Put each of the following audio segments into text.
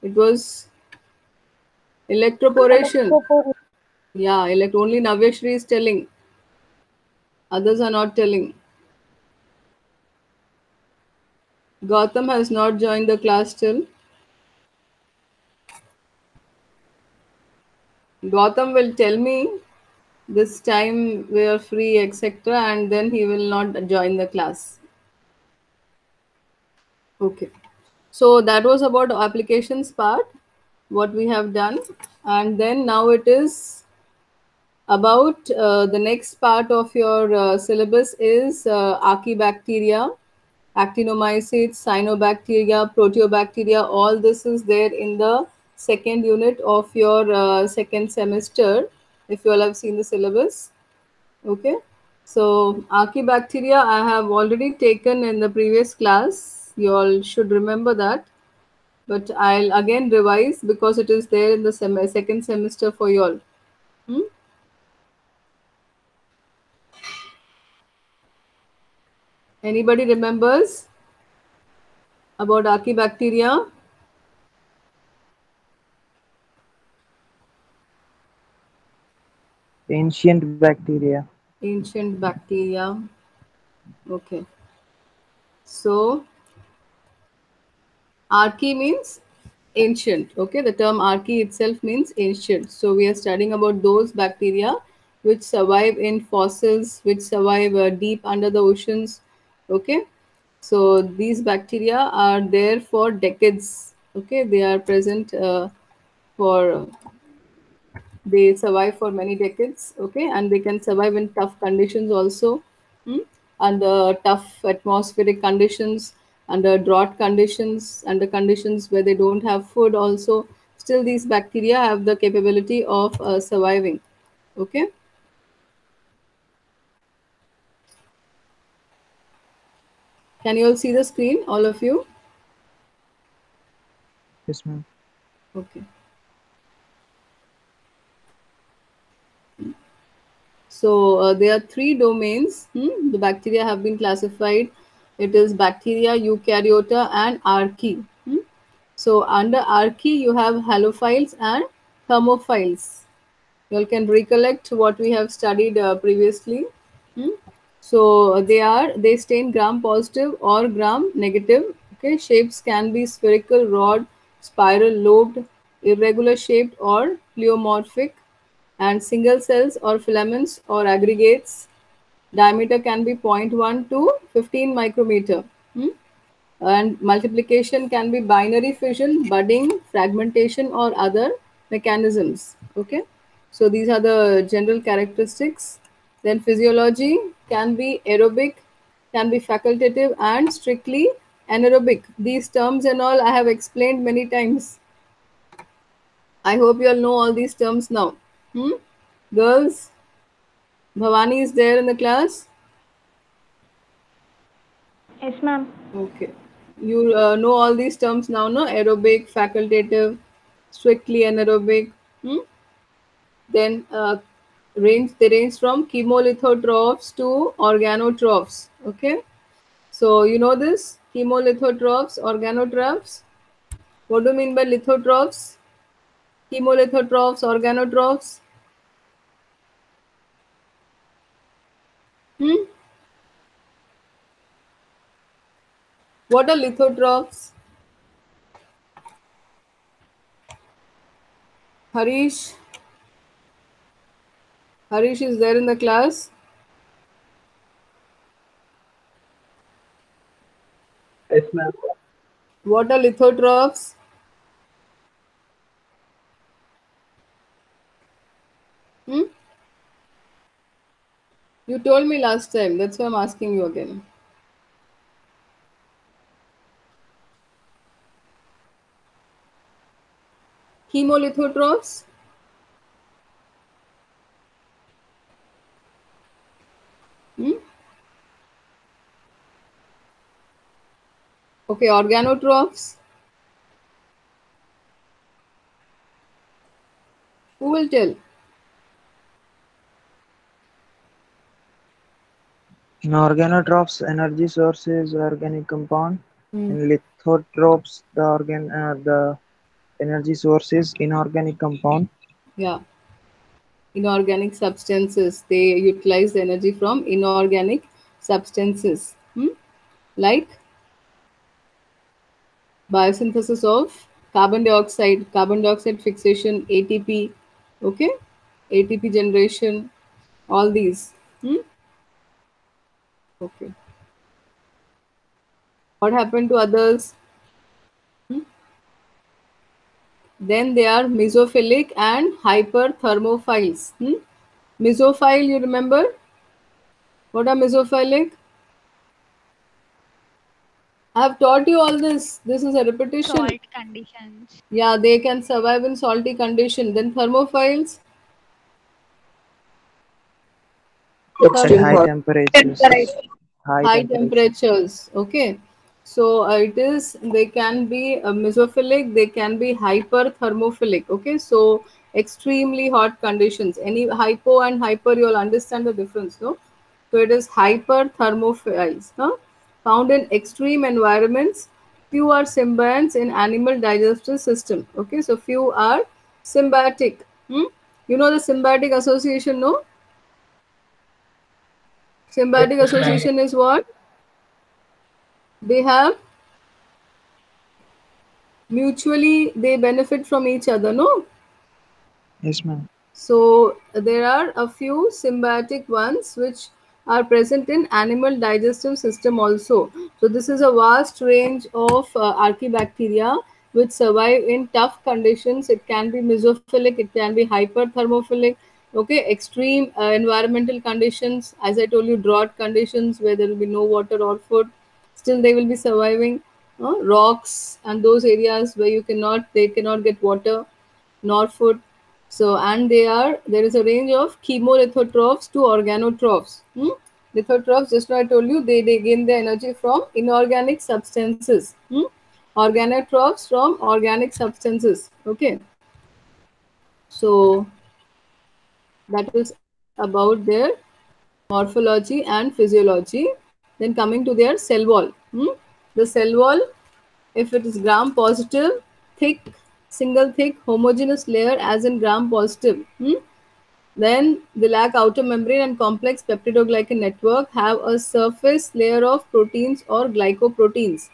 It was electroporation. Electroporation. Yeah, only Navyashri is telling. Others are not telling. Gautam has not joined the class still. Gautam will tell me this time we are free, etc., and then he will not join the class. Okay. So that was about applications part, what we have done, and then now it is about the next part of your syllabus is archibacteria, actinomycetes, cyanobacteria, proteobacteria. All this is there in the second unit of your second semester. If you all have seen the syllabus, okay. So archibacteria I have already taken in the previous class. You all should remember that, but I'll again revise because it is there in the second semester for you all. Hmm? Anybody remembers about archibacteria? Ancient bacteria. Ancient bacteria. Okay. So archae means ancient. Okay. The term archae itself means ancient. So we are studying about those bacteria which survive in fossils, which survive deep under the oceans. Okay. So these bacteria are there for decades. Okay. They are present for they survive for many decades, okay, and they can survive in tough conditions also, hmm? Under tough atmospheric conditions, under drought conditions, under conditions where they don't have food also. Still, these bacteria have the capability of surviving, okay. Can you all see the screen, all of you? Yes, ma'am. Okay. So there are three domains. The bacteria have been classified. It is bacteria, eukaryota, and archaea. So under archaea, you have halophiles and thermophiles. You all can recollect what we have studied previously. Hmm? So they stain gram positive or gram negative. Okay, shapes can be spherical, rod, spiral, lobed, irregular shaped, or pleomorphic, and single cells or filaments or aggregates. Diameter can be zero point 0.1 to 15 micrometer. Hmm? And multiplication can be binary fission, budding, fragmentation, or other mechanisms. Okay, so these are the general characteristics. Then physiology can be aerobic, can be facultative, and strictly anaerobic. These terms and all I have explained many times. I hope you all know all these terms now. Hmm? Girls, Bhavani is there in the class. Yes, ma'am. Okay. You know all these terms now, no? Aerobic, facultative, strictly anaerobic. Hmm? Then they range from chemolithotrophs to organotrophs. Okay. So you know this chemolithotrophs, organotrophs. What do you mean by lithotrophs? Chemolithotrophs, organotrophs. Hmm? What are lithotrophs? Harish. Harish is there in the class. Yes, ma'am. What are lithotrophs? Hmm? You told me last time. That's why I'm asking you again. Chemolithotrophs? Hmm? Okay, organotrophs? Who will tell? In organotrophs, energy source is organic compound. Hmm. In lithotrophs, the Energy source is inorganic compound. Yeah, inorganic substances. They utilize the energy from inorganic substances. Like biosynthesis of carbon dioxide fixation, ATP, okay, ATP generation, all these. Okay. What happened to others? Then they are mesophilic and hyperthermophiles. Mesophile, you remember? What are mesophilic? I have taught you all this. This is a repetition. Salt conditions. Yeah, they can survive in salty condition. Then thermophiles, At thermo Extreme high hot temperatures. temperature. High high temperature. temperatures. Okay, so it is they can be mesophilic, they can be hyperthermophilic. Okay, so extremely hot conditions. Any hypo and hyper, you'll understand the difference, no? So it is hyperthermophiles, huh? Found in extreme environments. Few are symbionts in animal digestive system. Okay, so few are symbiotic. You know the symbiotic association, no? Symbiotic association is what? They have mutually they benefit from each other, no? Yes, ma'am. So there are a few symbiotic ones which are present in animal digestive system also. So this is a vast range of archaebacteria which survive in tough conditions. It can be mesophilic, it can be hyperthermophilic. Okay, extreme environmental conditions, as I told you, drought conditions where there will be no water or food, still they will be surviving. Rocks and those areas where they cannot get water nor food. So, and there is a range of chemolithotrophs to organotrophs. Lithotrophs, just now I told you, they gain their energy from inorganic substances. Organotrophs from organic substances. Okay, so that is about their morphology and physiology. Then coming to their cell wall. The cell wall, if it is gram positive, thick, single thick, homogeneous layer as in gram positive. Then they lack outer membrane and complex peptidoglycan network, have a surface layer of proteins or glycoproteins.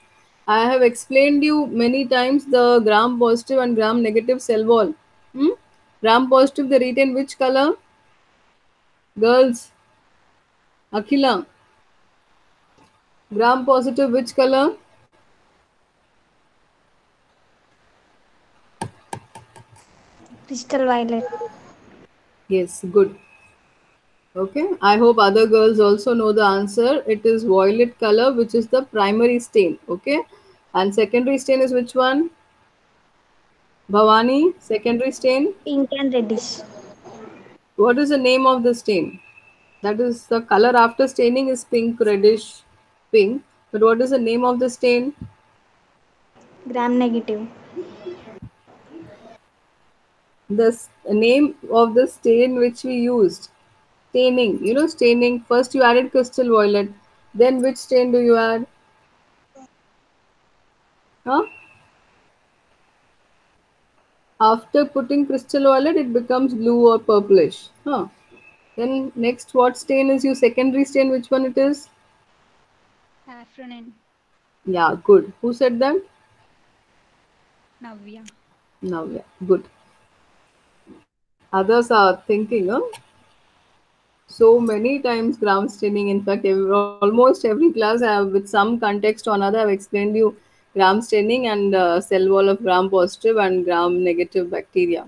I have explained you many times the gram positive and gram negative cell wall. Hmm? Gram positive they retain which color? Girls, Akhila. Gram positive which color? Crystal violet. Yes, good. Okay, I hope other girls also know the answer. It is violet color, which is the primary stain. Okay, and secondary stain is which one? Bhavani, secondary stain. Pink and reddish. What is the name of the stain? That is the color after staining is pink, reddish, pink. But what is the name of the stain? Gram negative. Name of the stain which we used. Staining. You know, staining. First you added crystal violet. Then which stain do you add? Huh? After putting crystal violet, it becomes blue or purplish. Huh. Then next, what stain is your secondary stain? Which one it is? Saffron. Yeah, good. Who said that? Navya. Now, yeah, good. Others are thinking, so many times gram staining. In fact, almost every class I have, with some context or another, I've explained you gram staining and cell wall of gram positive and gram negative bacteria.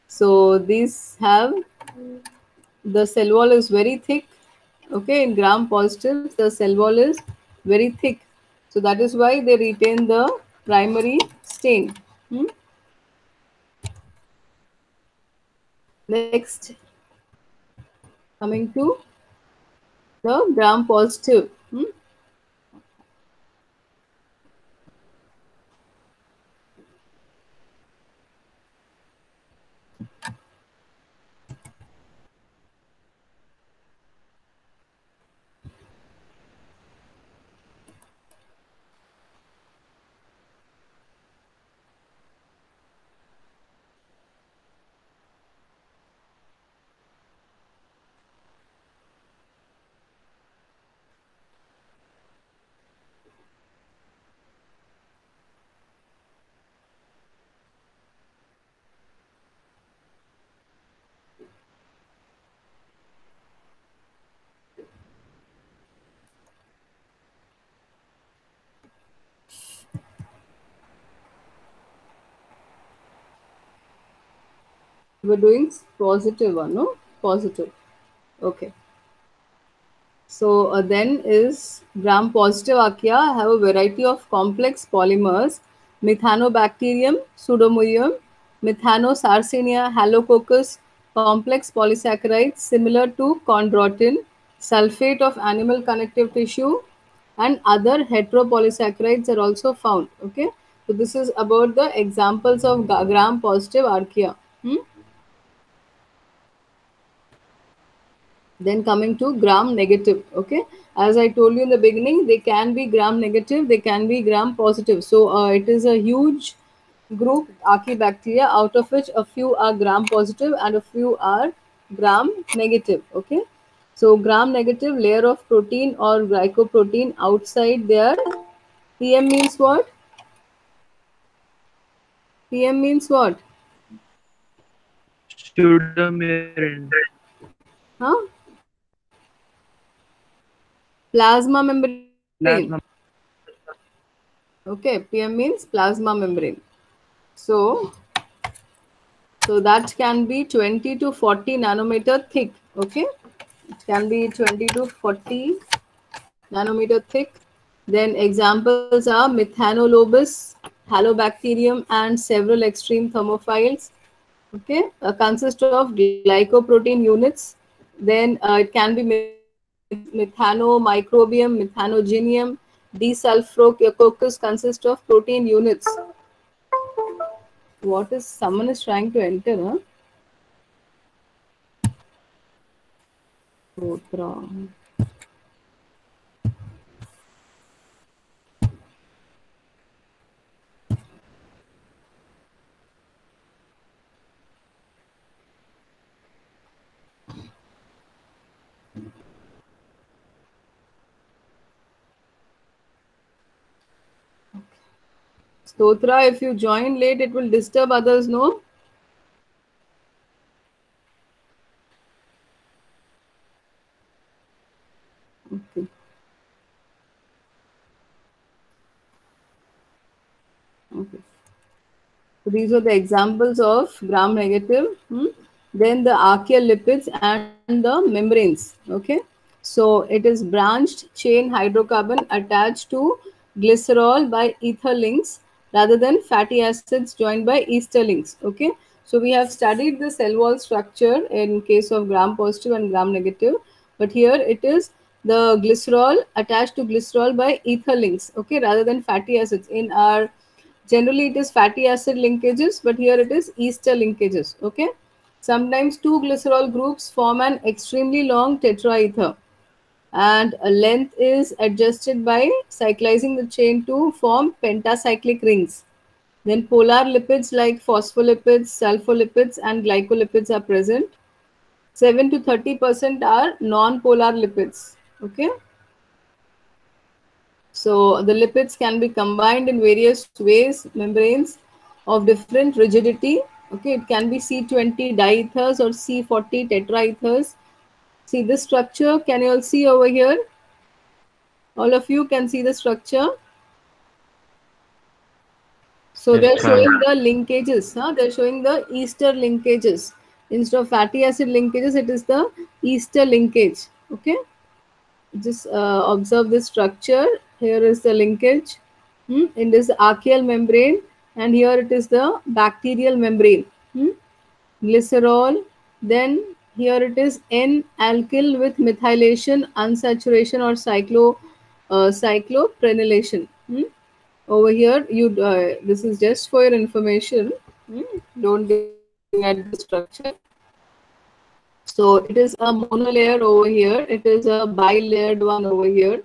So these have the cell wall is very thick. Okay, in gram positives the cell wall is very thick, so that is why they retain the primary stain. Hmm? Next, coming to the gram positive. We're doing positive one, no? Positive. Okay. So then is gram-positive archaea have a variety of complex polymers: Methanobacterium, Pseudomyrium, Methanosarcenia, Halococcus, complex polysaccharides similar to chondroitin, sulfate of animal connective tissue, and other heteropolysaccharides are also found. Okay, so this is about the examples of gram-positive archaea. Then coming to gram negative. Okay, as I told you in the beginning, they can be gram negative, they can be gram positive. So it is a huge group archaebacteria, out of which a few are gram positive and a few are gram negative. Okay, so gram negative, layer of protein or glycoprotein outside their PM means what? PM means what? Pseudomyrine. Huh? Plasma membrane. Plasma. Okay, PM means plasma membrane. So that can be 20 to 40 nanometer thick. Okay, it can be 20 to 40 nanometer thick. Then examples are Methanolobus, Halobacterium, and several extreme thermophiles. Okay, consist of glycoprotein units. Then it can be Methanomicrobium, Methanogenium, Desulfurococcus consist of protein units. What is someone is trying to enter? Huh? Stotra. Stotra, if you join late, it will disturb others, no? Okay. Okay. So these are the examples of gram negative. Then the archaeal lipids and the membranes. Okay. So it is branched chain hydrocarbon attached to glycerol by ether links rather than fatty acids joined by ester links. Okay. So we have studied the cell wall structure in case of gram positive and gram negative, but here it is the glycerol attached to glycerol by ether links. Okay, rather than fatty acids. In our generally it is fatty acid linkages, but here it is ester linkages. Okay, sometimes two glycerol groups form an extremely long tetraether, and a length is adjusted by cyclizing the chain to form pentacyclic rings. Then polar lipids like phospholipids, sulfolipids, and glycolipids are present. 7 to 30% are non-polar lipids. Okay, so the lipids can be combined in various ways, membranes of different rigidity. Okay, it can be C20 diethers or C40 tetraethers. See this structure, can you all see over here? All of you can see the structure. So Yes, they're ma'am. showing the linkages. They're showing the ester linkages. Instead of fatty acid linkages, it is the ester linkage. Okay, just observe this structure. Here is the linkage. In this archaeal membrane, and here it is the bacterial membrane. Glycerol. Then here it is N-alkyl with methylation, unsaturation, or cycloprenylation. Over here, you this is just for your information. Don't get at the structure. So it is a monolayer over here. It is a bilayered one over here.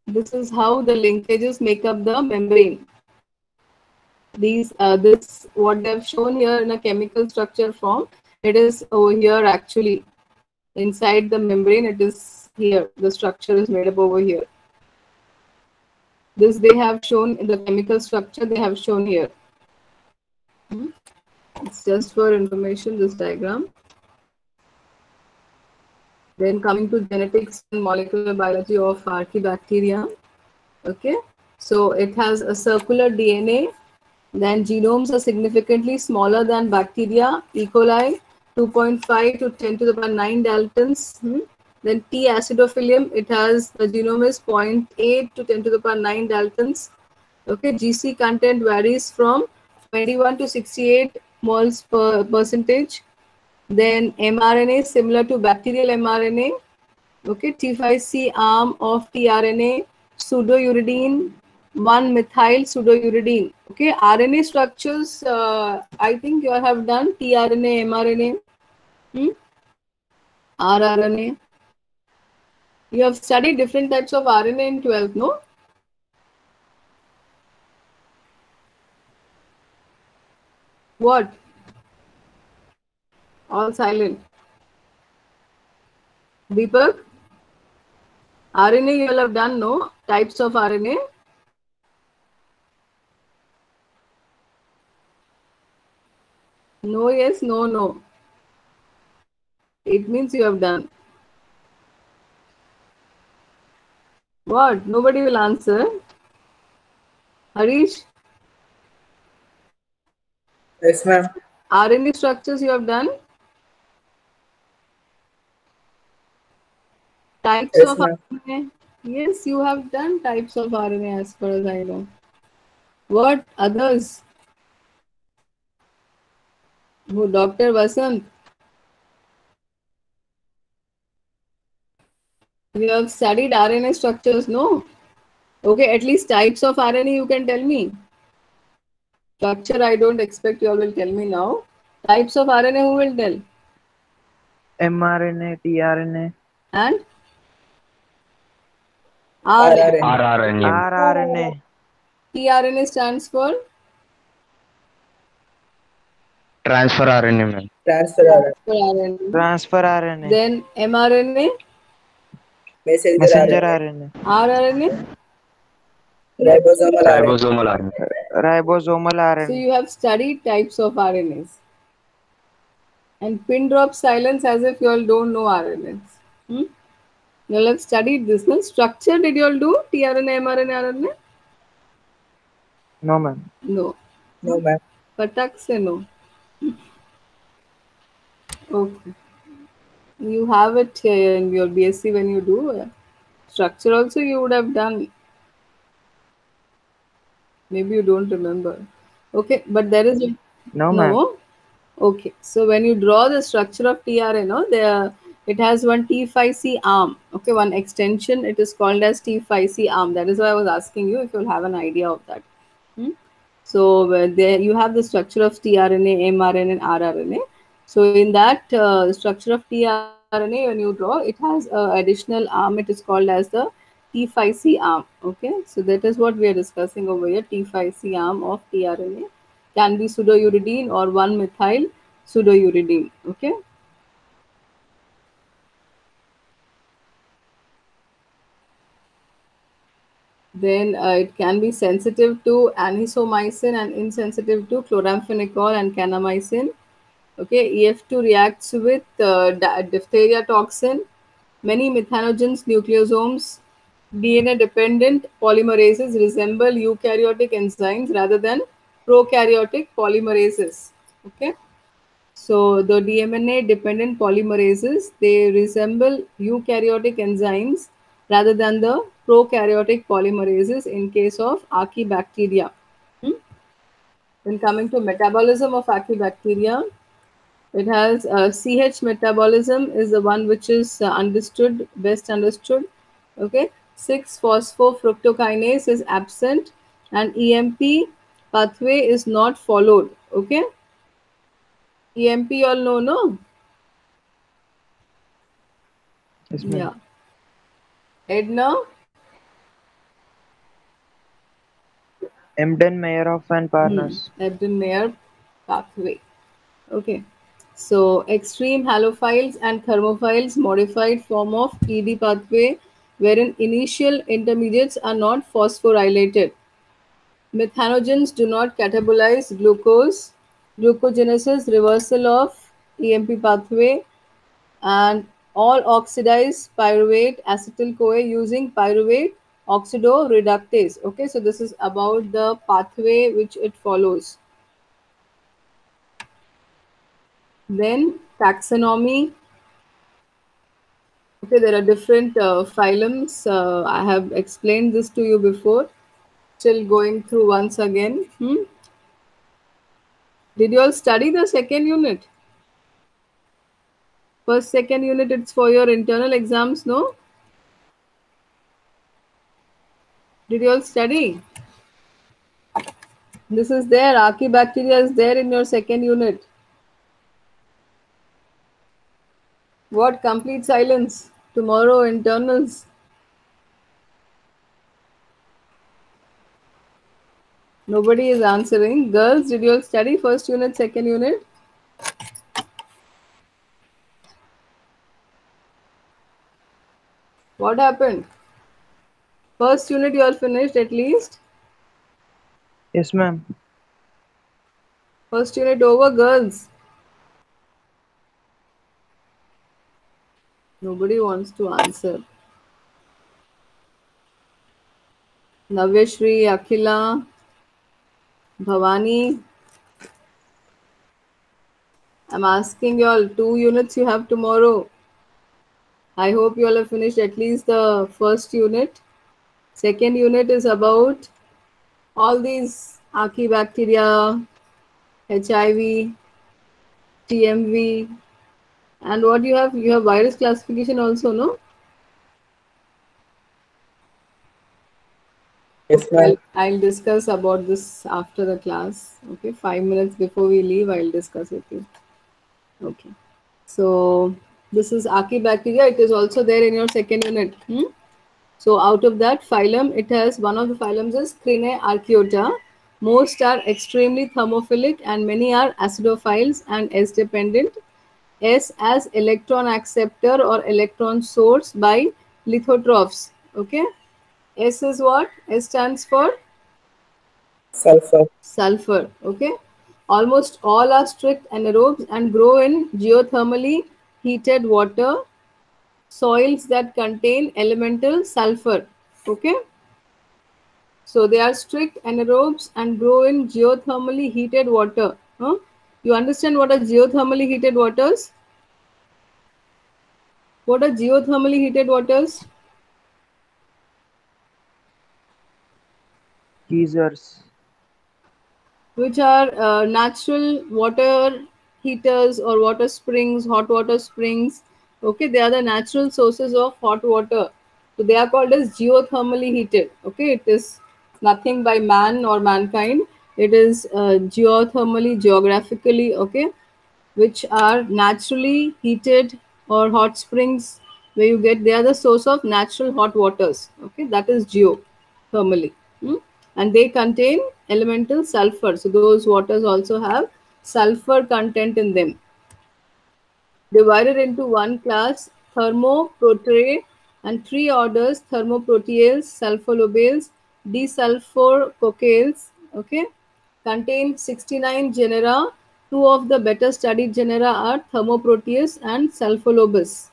This is how the linkages make up the membrane. This what they have shown here in a chemical structure form. It is over here actually inside the membrane. It is here. The structure is made up over here. This they have shown in the chemical structure. They have shown here. It's just for information. This diagram. Then coming to genetics and molecular biology of Archaebacteria. Okay, so it has a circular DNA Then genomes are significantly smaller than bacteria. E. coli, 2.5 to 10 to the power 9 Daltons. Then T. acidophilum, it has the genome is zero point 0.8 to 10 to the power 9 Daltons. Okay, GC content varies from 21 to 68 moles per percentage. Then mRNA similar to bacterial mRNA. Okay, T5C arm of tRNA, pseudouridine, 1-methyl pseudouridine. Okay, RNA structures, I think you have done tRNA, mRNA, rRNA. You have studied different types of RNA in 12th, no? What? All silent. Deepak? RNA you all have done, no? Types of RNA. No, yes, no, no. It means you have done. What? Nobody will answer. Harish? Yes, ma'am. RNA structures you have done? Types Yes, of ma'am. RNA? Yes, you have done types of RNA as far as I know. What others? Who, Dr. Vasant? You have studied RNA structures, no? Okay, at least types of RNA you can tell me. Structure, I don't expect you all will tell me now. Types of RNA, who will tell? mRNA, tRNA, And RNA. RRN. rRNA, tRNA stands for Transfer RNA, ma'am. Transfer RRN. RNA. transfer RNA, Then mRNA, Messenger messenger RNA. RNA, rRNA. Ribosomal RNA. Ribosomal RNA. ribosomal So RNA. you have studied types of RNAs. And pin drop silence as if you all don't know RNAs. You all have studied this, no? Structure, did you all do? tRNA, mRNA, RNA? No, ma'am. No. No, ma'am. Patak se no. Okay. You have it in your BSc when you do. Structure also you would have done. Maybe you don't remember. Okay, but there is a No, ma'am. no. Okay, so when you draw the structure of TRA, no, there it has one T5C arm. Okay, one extension. It is called as T5C arm. That is why I was asking you if you'll have an idea of that. Hmm? So there you have the structure of tRNA, mRNA, and rRNA. So in that structure of tRNA, when you draw, it has additional arm. It is called as the T5C arm. Okay, so that is what we are discussing over here. T5C arm of tRNA can be pseudouridine or 1-methyl pseudouridine. Okay. Then it can be sensitive to anisomycin and insensitive to chloramphenicol and kanamycin. Okay, EF2 reacts with diphtheria toxin. Many methanogens nucleosomes DNA dependent polymerases resemble eukaryotic enzymes rather than prokaryotic polymerases. Okay, so the DNA dependent polymerases they resemble eukaryotic enzymes rather than the prokaryotic polymerases in case of Archaebacteria. Hmm? Then coming to metabolism of Archaebacteria, it has CH metabolism is the one which is understood, best understood. Okay, 6-phosphofructokinase is absent and EMP pathway is not followed. Okay, EMP all know, no? Yes, ma'am. Yeah. Edna, Emden, Meyerhoff, and Parnas. Ebden-Mayer pathway. Okay. So extreme halophiles and thermophiles modified form of ED pathway wherein initial intermediates are not phosphorylated. Methanogens do not catabolize glucose. Glucogenesis reversal of EMP pathway and all oxidized pyruvate acetyl CoA using pyruvate oxidoreductase. Okay, so this is about the pathway which it follows. Then taxonomy. Okay, there are different phylums. I have explained this to you before. Still going through once again. Did you all study the second unit? First, second unit, it's for your internal exams, no? Did you all study? This is there. Archaebacteria is there in your second unit. What? Complete silence. Tomorrow, internals. Nobody is answering. Girls, did you all study first unit, second unit? What happened? First unit you all finished at least? Yes, ma'am. First unit over, girls. Nobody wants to answer. Navyashri, Akhila, Bhavani. I'm asking you all, 2 units you have tomorrow. I hope you all have finished at least the first unit. Second unit is about all these Archaebacteria, HIV, TMV, and what you have virus classification also, no? Yes, ma'am. I'll discuss about this after the class. Okay, 5 minutes before we leave, I'll discuss with you. Okay, so this is Archaebacteria. It is also there in your second unit. So out of that phylum, it has one of the phylums is Crinae archaeota. Most are extremely thermophilic and many are acidophiles and S dependent. S as electron acceptor or electron source by lithotrophs. Okay. S is what? S stands for Sulfur. sulfur. Okay. Almost all are strict anaerobes and grow in geothermally heated water soils that contain elemental sulfur. Okay. So they are strict anaerobes and grow in geothermally heated water. You understand what are geothermally heated waters? What are geothermally heated waters? Geysers. Which are natural water heaters or water springs, hot water springs. Okay, they are the natural sources of hot water. So they are called as geothermally heated. Okay, it is nothing by man or mankind. It is geothermally, geographically, okay, which are naturally heated or hot springs where you get, they are the source of natural hot waters. Okay, that is geothermally. And they contain elemental sulfur. So those waters also have sulfur content in them. Divided into one class, thermoproteae, and 3 orders, thermoproteales, sulfolobales, desulforcoccales, okay, contain 69 genera. 2 of the better studied genera are Thermoproteus and Sulfolobus.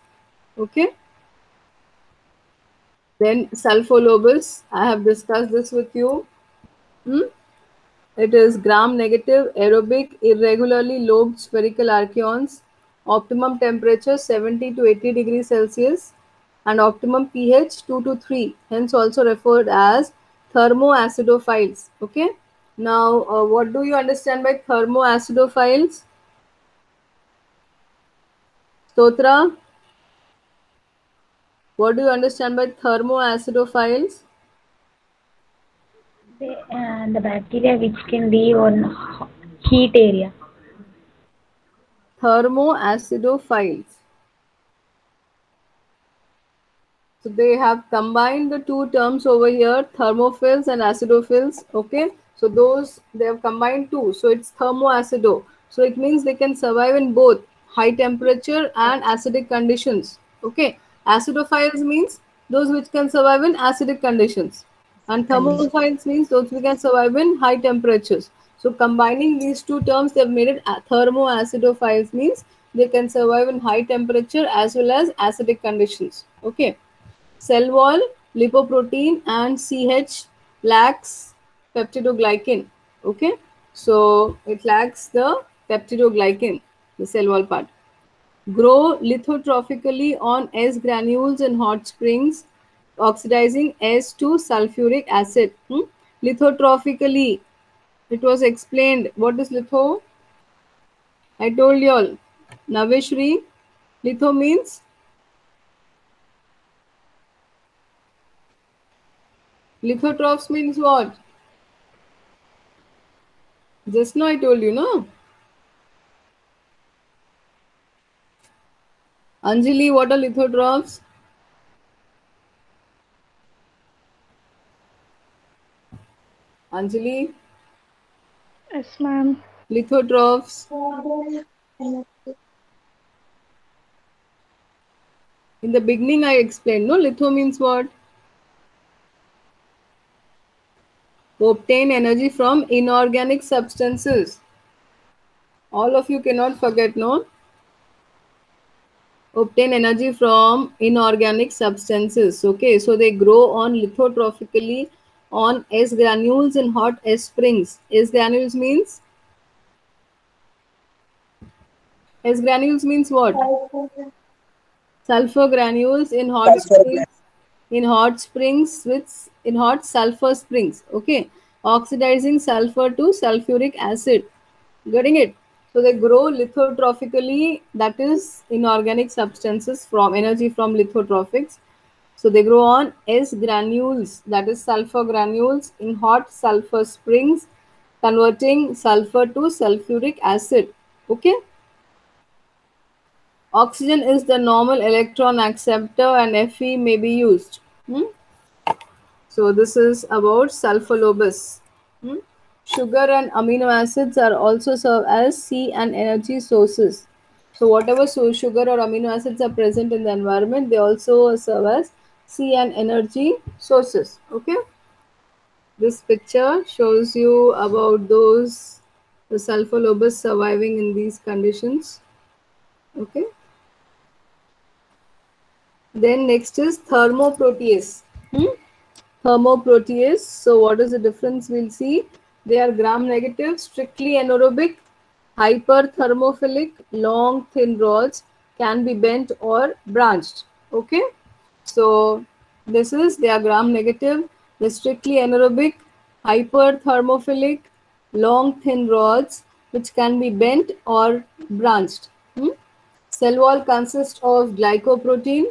Okay. Then Sulfolobus, I have discussed this with you. It is gram-negative, aerobic, irregularly lobed spherical archaeons, optimum temperature 70 to 80 degrees Celsius, and optimum pH 2 to 3, hence also referred as thermoacidophiles. Okay. Now, what do you understand by thermoacidophiles? Stotra, what do you understand by thermoacidophiles? The bacteria which can live on heat area. Thermoacidophiles. So they have combined the two terms over here, thermophils and acidophils. Okay, so those they have combined two. So it's thermoacido. So it means they can survive in both high temperature and acidic conditions. Okay, acidophiles means those which can survive in acidic conditions, and thermophiles means those who can survive in high temperatures. So combining these two terms, they have made it thermoacidophiles means they can survive in high temperature as well as acidic conditions. Okay. Cell wall lipoprotein, and CH lacks peptidoglycan. Okay, so it lacks the peptidoglycan, the cell wall part. Grow lithotrophically on S granules in hot springs, oxidizing S to sulfuric acid. Lithotrophically, it was explained. What is litho? I told you all. Naveshri, litho means lithotrophs means what? Just now I told you, no? Anjali, what are lithotrophs? Anjali, Yes, ma'am. lithotrophs. In the beginning, I explained, no? Litho means what? Obtain energy from inorganic substances. All of you cannot forget, no? Obtain energy from inorganic substances. Okay, so they grow on lithotrophically on S granules in hot S springs. S granules means what? Sulfur granules in hot Sulfur springs. In hot sulfur springs. Okay, oxidizing sulfur to sulfuric acid. Getting it? So they grow lithotrophically, that is inorganic substances from energy from lithotrophics. So they grow on S granules, that is sulfur granules in hot sulfur springs, converting sulfur to sulfuric acid. Okay. Oxygen is the normal electron acceptor and Fe may be used. So this is about sulfolobus. Sugar and amino acids are also serve as C and energy sources. So whatever sugar or amino acids are present in the environment, they also serve as C and energy sources. Okay. This picture shows you about the sulfolobus surviving in these conditions. Okay. Then next is thermoprotease. Thermoprotease. So what is the difference? We'll see. They are gram negative, strictly anaerobic, hyperthermophilic, long thin rods, can be bent or branched. Okay. So this is, they are gram negative, they're strictly anaerobic, hyperthermophilic, long thin rods which can be bent or branched. Cell wall consists of glycoprotein,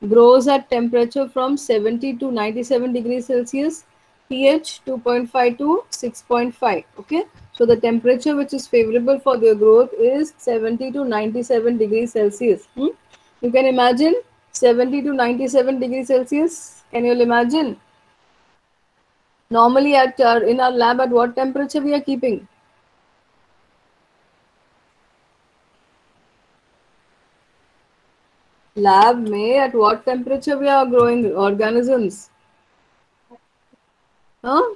grows at temperature from 70 to 97 degrees Celsius, pH 2.5 to 6.5. Okay, so the temperature which is favorable for their growth is 70 to 97 degrees Celsius. You can imagine 70 to 97 degrees Celsius. Can you imagine? Normally in our lab, at what temperature we are keeping? Lab में at what temperature we are growing organisms? Huh?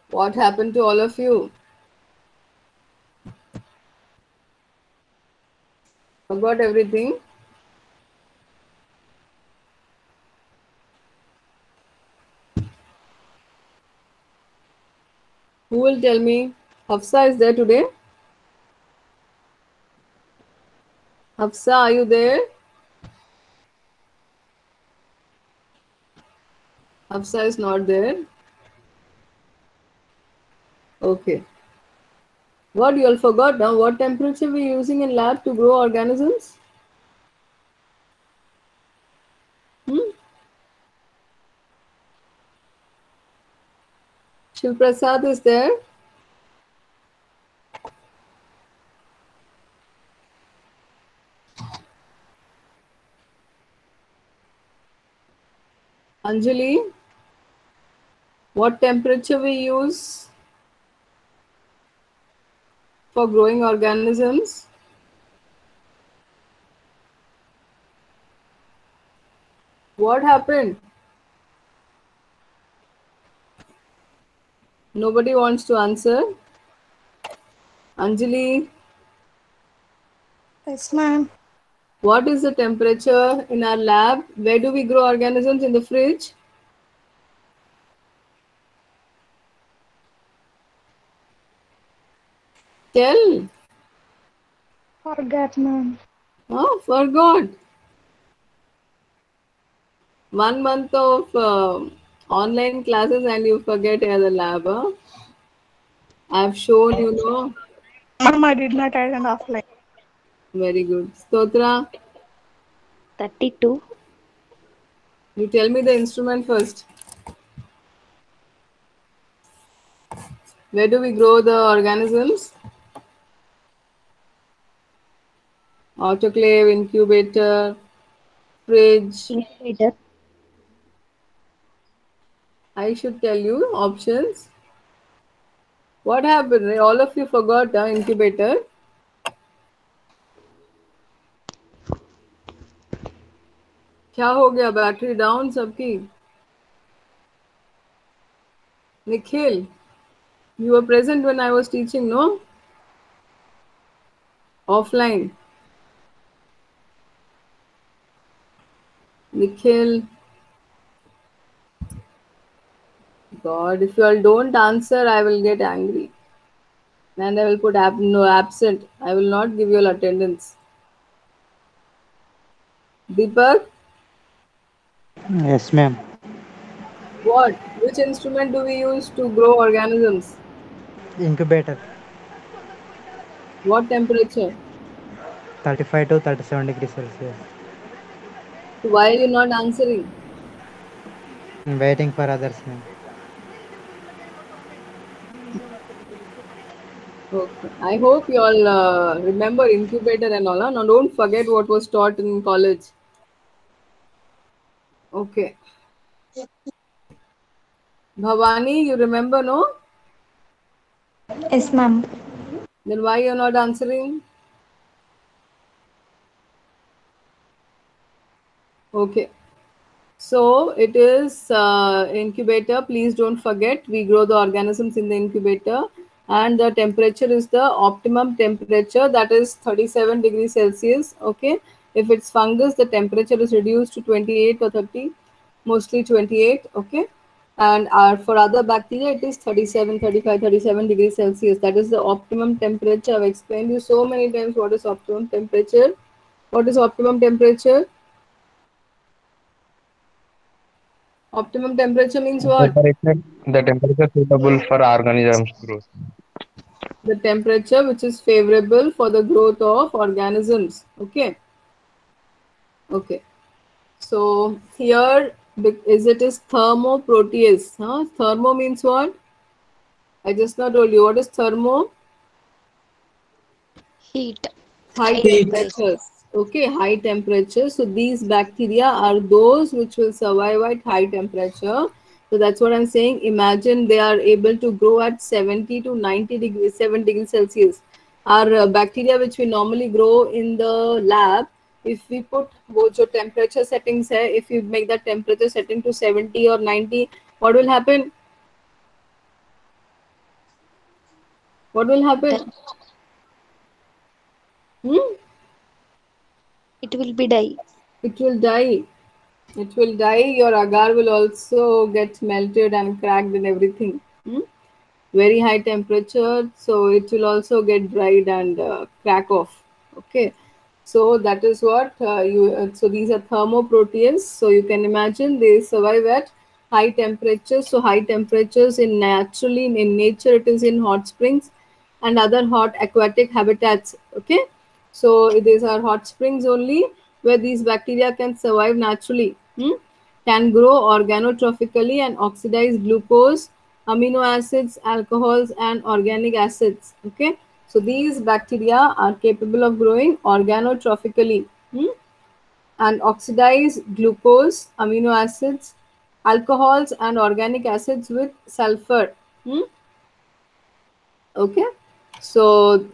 What happened to all of you? Forgot everything? Who will tell me? Hafsa is there today? Hafsa, are you there? Hafsa is not there. Okay. What, you all forgot now? What temperature we are using in lab to grow organisms? Shiv Prasad is there. Anjali, what temperature we use for growing organisms? What happened? Nobody wants to answer. Anjali, Yes, ma'am. What is the temperature in our lab? Where do we grow organisms? In the fridge? Tell. Forgot, ma'am. Oh, forgot. 1 month of online classes and you forget the lab. Huh? I've shown Ma'am, I did not add an offline. Very good. Stotra, 32. you tell me the instrument first. Where do we grow the organisms? Autoclave, incubator, fridge. Incubator. I should tell you options. What happened? All of you forgot the incubator. क्या हो गया? Battery down सबकी? Nikhil, you were present when I was teaching, no? Offline. Nikhil. God, if you all don't answer, I will get angry. And I will put no absent. I will not give you all attendance. Deepak, Yes, ma'am. what? Which instrument do we use to grow organisms? Incubator, What temperature? 35 to 37 degrees Celsius. Why are you not answering? I'm waiting for others, ma'am. Okay. I hope you all remember incubator and all. Huh? Now don't forget what was taught in college. Okay. Bhavani, you remember, no? Yes, ma'am. Then why you're not answering? Okay. So it is incubator. Please don't forget, we grow the organisms in the incubator, and the temperature is the optimum temperature, that is 37 degrees Celsius. Okay. If it's fungus, the temperature is reduced to 28 or 30, mostly 28. Okay. And for other bacteria, it is 37, 35, 37 degrees Celsius. That is the optimum temperature. I've explained you so many times what is optimum temperature. What is optimum temperature? Optimum temperature means what? The temperature suitable for organisms growth. The temperature which is favorable for the growth of organisms. Okay. Okay. So here is it is thermoprotease. Huh? Thermo means what? I just now told you. What is thermo? Heat. High Heat. temperatures. Okay, high temperature. So these bacteria are those which will survive at high temperature. So that's what I'm saying. Imagine they are able to grow at 70 to 90 degrees, 7 degrees Celsius. Our bacteria which we normally grow in the lab, if we put wo jo temperature settings hai, if you make that temperature setting to 70 or 90, what will happen? What will happen? Hmm? It will be die. It will die. It will die. Your agar will also get melted and cracked and everything. Hmm? Very high temperature, so it will also get dried and crack off. Okay, so that is what so these are thermoproteins. So you can imagine they survive at high temperatures. So high temperatures in naturally in nature, it is in hot springs and other hot aquatic habitats. Okay, so these are hot springs only where these bacteria can survive naturally. Can grow organotrophically and oxidize glucose, amino acids, alcohols, and organic acids. Okay, so these bacteria are capable of growing organotrophically and oxidize glucose, amino acids, alcohols, and organic acids with sulfur. Okay, so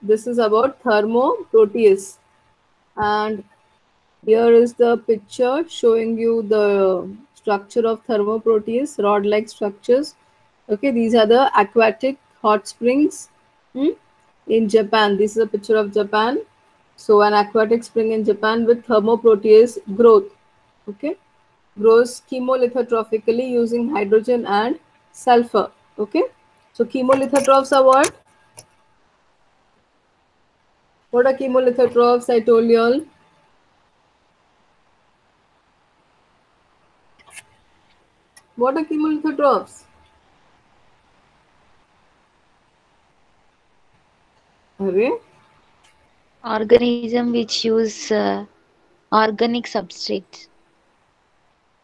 this is about thermoprotease, and here is the picture showing you the structure of thermoprotease, rod-like structures. Okay, these are the aquatic hot springs in Japan. This is a picture of Japan. So an aquatic spring in Japan with thermoprotease growth, okay, grows chemolithotrophically using hydrogen and sulfur. Okay, so chemolithotrophs are what? What are chemolithotrophs? I told you all. What are chemolithotrophs? Array? Organism which use organic substrates.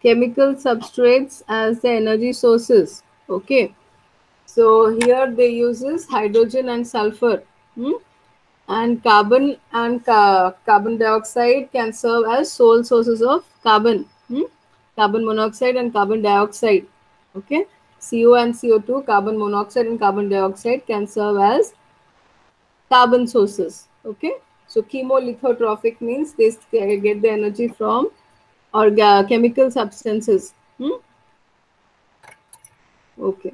Chemical substrates as the energy sources. Okay, so here they uses hydrogen and sulfur. And carbon and carbon dioxide can serve as sole sources of carbon. Carbon monoxide and carbon dioxide. Okay, CO and CO2, carbon monoxide and carbon dioxide can serve as carbon sources. Okay, so chemolithotrophic means they get the energy from chemical substances. Okay,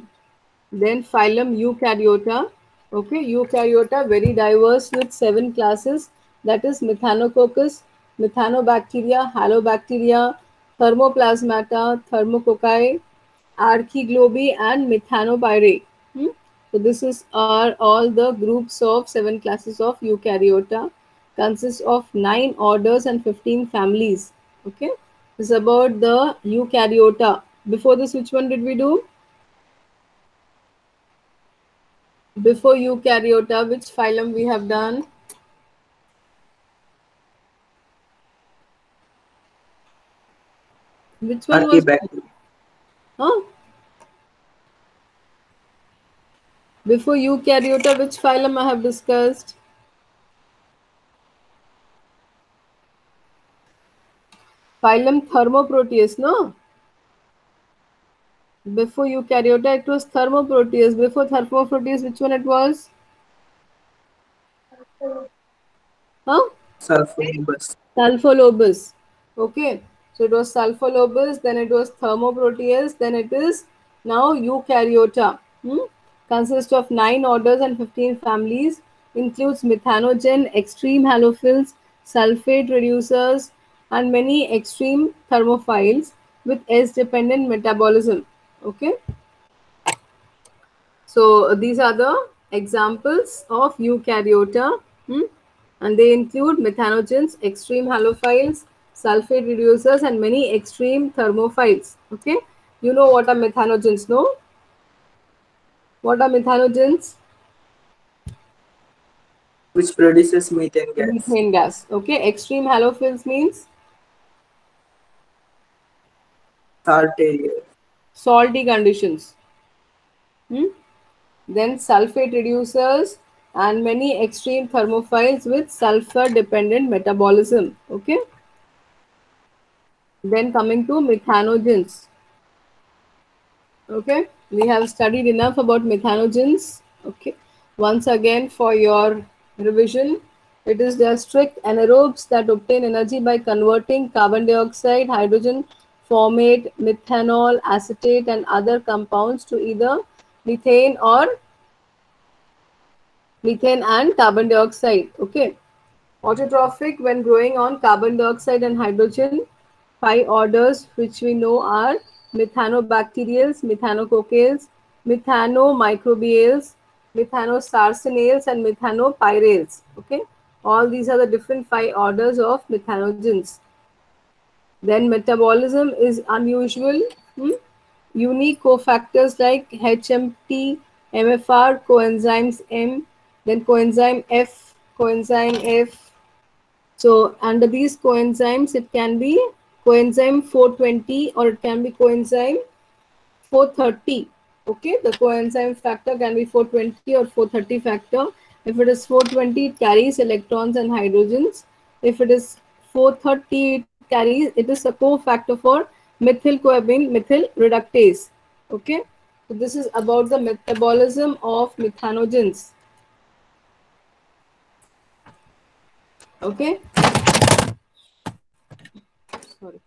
then phylum Eukaryota. Okay, Eukaryota very diverse with 7 classes, that is Methanococcus, Methanobacteria, Halobacteria, Thermoplasmata, Thermococci, Archiglobi, and Methanopyrae. So this is are all the groups of 7 classes of Eukaryota, consists of 9 orders and 15 families. Okay, this is about the Eukaryota. Before this, which one did we do? Before Eukaryota, which phylum we have done? Which one was? Archaebacteria. Huh? Before Eukaryota, which phylum I have discussed? Phylum Thermoproteus, no? Before Eukaryota, it was Thermoproteus. Before Thermoproteus, which one it was? Huh? Sulfolobus. Sulfolobus. Okay. So it was Sulfolobus, then it was Thermoproteus, then it is now Eukaryota. Consists of 9 orders and 15 families, includes methanogen, extreme halophils, sulfate reducers, and many extreme thermophiles with S-dependent metabolism. Okay. So these are the examples of Eukaryota, and they include methanogens, extreme halophiles, sulfate reducers, and many extreme thermophiles. Okay, you know what are methanogens? No, what are methanogens? Which produces methane gas. Methane gas. Okay, extreme halophils means Salt area. salty conditions. Then sulfate reducers and many extreme thermophiles with sulfur dependent metabolism. Okay. Then coming to methanogens. Okay, we have studied enough about methanogens. Okay, once again for your revision, it is the strict anaerobes that obtain energy by converting carbon dioxide, hydrogen, formate, methanol, acetate, and other compounds to either methane or methane and carbon dioxide. Okay, autotrophic when growing on carbon dioxide and hydrogen. 5 orders which we know are methanobacterials, methanococales, methanomicrobials, methanosarcinales, and methanopyrales. Okay, all these are the different 5 orders of methanogens. Then metabolism is unusual. Unique cofactors like HMT, MFR, coenzymes M, then coenzyme F, coenzyme F. So under these coenzymes, it can be coenzyme 420 or it can be coenzyme 430. Okay, the coenzyme factor can be 420 or 430 factor. If it is 420, it carries electrons and hydrogens. If it is 430, it is a cofactor for methylcoamine methyl reductase. Okay, so this is about the metabolism of methanogens. Okay. Sorry.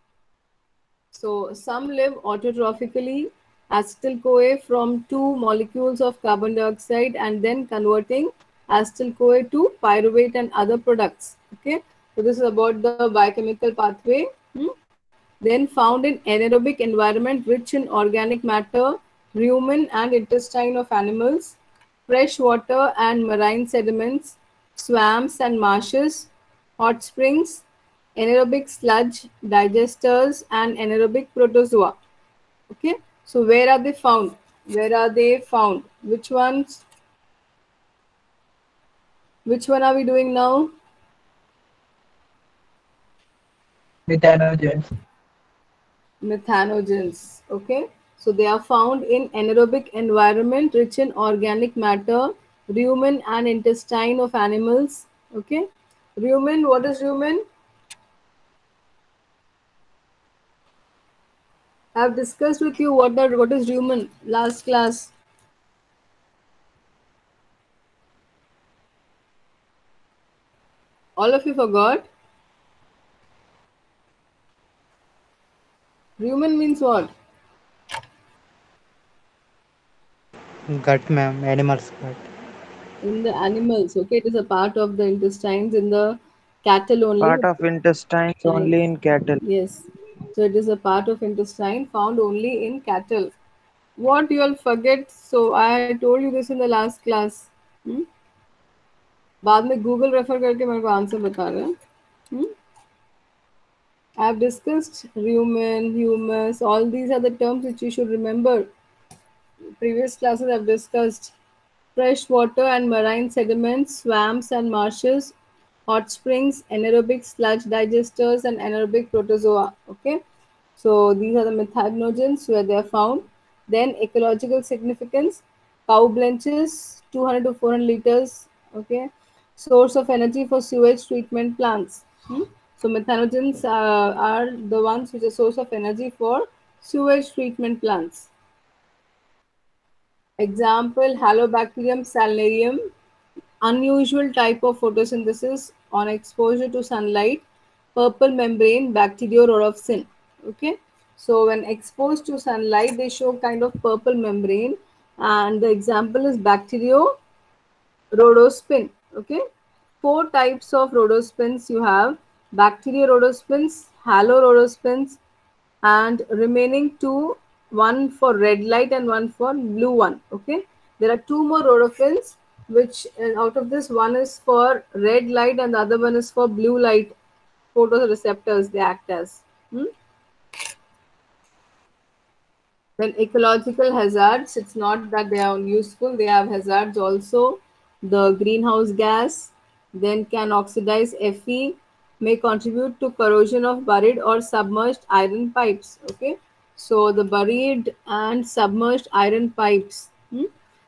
So some live autotrophically, acetyl-CoA from 2 molecules of carbon dioxide and then converting acetyl-CoA to pyruvate and other products. Okay, so this is about the biochemical pathway. Then found in anaerobic environment rich in organic matter, rumen and intestine of animals, fresh water and marine sediments, swamps and marshes, hot springs, anaerobic sludge digesters and anaerobic protozoa. Okay, so where are they found? Where are they found? Which ones? Which one are we doing now? Methanogens. Methanogens. Okay, so they are found in anaerobic environment rich in organic matter, rumen and intestine of animals. Okay, rumen. What is rumen? I have discussed with you what is rumen last class. All of you forgot. Rumen means what? Gut, ma'am. Animal's gut. In the animals. Okay, it is a part of the intestines in the cattle only. Part of intestines Yes. only in cattle. Yes. So it is a part of intestine found only in cattle. What you all forget? So I told you this in the last class. Hmm? बाद में Google refer करके मेरे को answer बता रहे हैं. Hmm? I have discussed rumen, humus. All these are the terms which you should remember. Previous classes I have discussed fresh water and marine sediments, swamps and marshes, hot springs, anaerobic sludge digesters, and anaerobic protozoa. Okay, so these are the methanogens where they are found. Then ecological significance: cow blenches, 200 to 400 liters. Okay, source of energy for sewage treatment plants. So methanogens are the ones which are source of energy for sewage treatment plants. Example, Halobacterium salnarium, unusual type of photosynthesis on exposure to sunlight, purple membrane, bacteriorhodopsin. Okay, so when exposed to sunlight, they show kind of purple membrane, and the example is bacteriorhodospin. Okay, four types of rhodospins you have: bacteriorhodospins, halorhodospins, and remaining two, one for red light and one for blue one. Okay, there are two more rhodopins, which out of this one is for red light and the other one is for blue light photoreceptors they act as. Then ecological hazards, it's not that they are useful, they have hazards also. The greenhouse gas, then can oxidize Fe, may contribute to corrosion of buried or submerged iron pipes. Okay, so the buried and submerged iron pipes,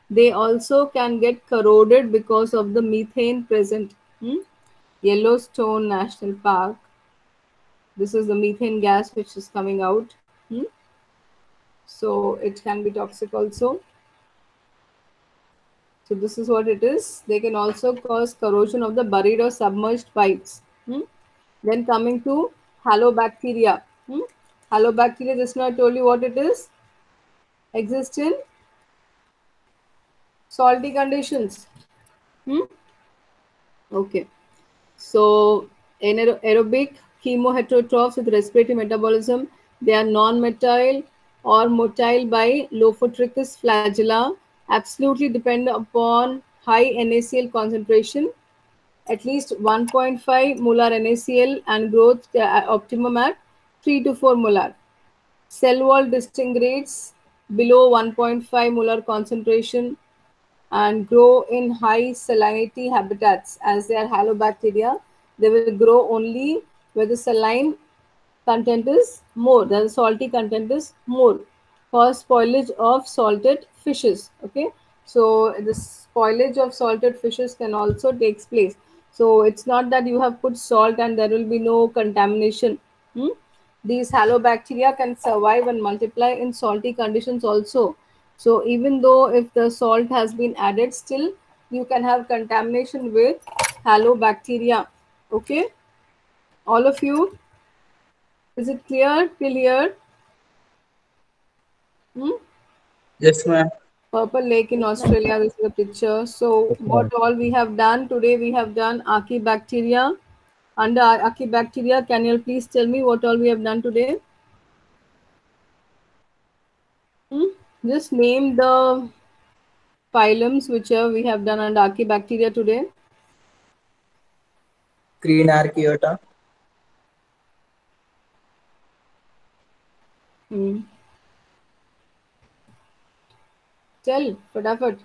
they also can get corroded because of the methane present. Yellowstone National Park, this is the methane gas which is coming out. So it can be toxic also. So this is what it is. They can also cause corrosion of the buried or submerged pipes. Then coming to halobacteria. Halobacteria, just now I told you what it is. Exist in salty conditions. Okay. So aerobic chemoheterotrophs with respiratory metabolism, they are non-motile or motile by Lophotrichus flagella, absolutely depend upon high NaCl concentration, at least 1.5 molar NaCl, and growth optimum at 3 to 4 molar. Cell wall disintegrates below 1.5 molar concentration and grow in high salinity habitats. As they are halobacteria, they will grow only where the saline content is more, the salty content is more, cause spoilage of salted fishes. Okay, so the spoilage of salted fishes can also takes place. So it's not that you have put salt and there will be no contamination. These halobacteria can survive and multiply in salty conditions also. So even though if the salt has been added, still you can have contamination with halobacteria. Okay, all of you, is it clear till here? Yes, ma'am. Purple Lake in Australia. This is a picture. So what all we have done today? We have done Archaebacteria. Under Archaebacteria, can you please tell me what all we have done today? Just name the phylums which we have done under Archaebacteria today. Green Archaeota. Tell, fatafat.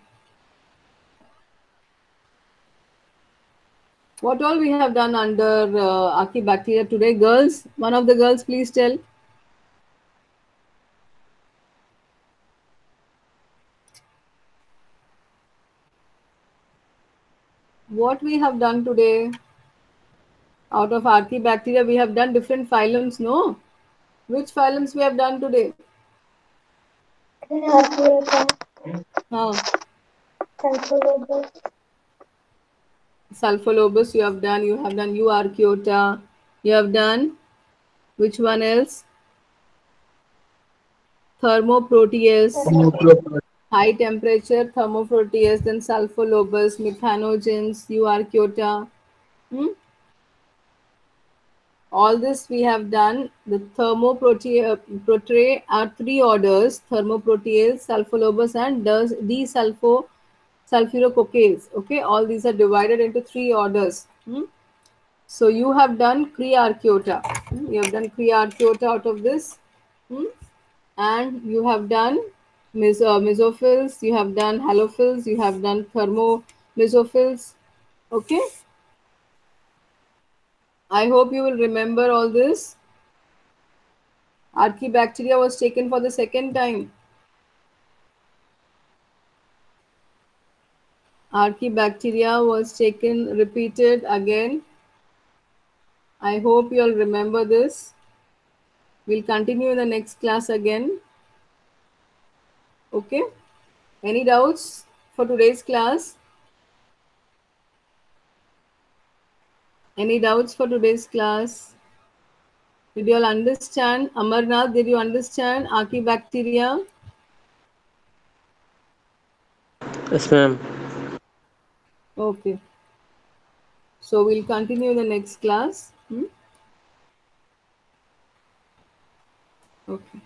What all we have done under Archaebacteria today, girls? One of the girls, please tell. What we have done today? Out of Archaebacteria, we have done different phylums, no? Which phylums we have done today? Huh. Sulfolobus you have done Euarchaeota, you have done which one else? Thermoproteus, high temperature Thermoproteus, then Sulfolobus, Methanogens, Euarchaeota. All this we have done. The Thermoproteae are three orders: Thermoprotease, Sulfolobus, and sulfurococcales. Okay, all these are divided into three orders. So you have done Crearchaeota. You have done Crearchaeota out of this, and you have done mesophils. You have done halophils. You have done thermomesophils. Okay. I hope you will remember all this. Archaebacteria was taken for the second time. Archaebacteria was taken, repeated again. I hope you all remember this. We'll continue in the next class again. Okay. Any doubts for today's class? Any doubts for today's class? Did you all understand? Amarnath, did you understand Archaebacteria? Yes, ma'am. Okay. So we'll continue in the next class. Okay.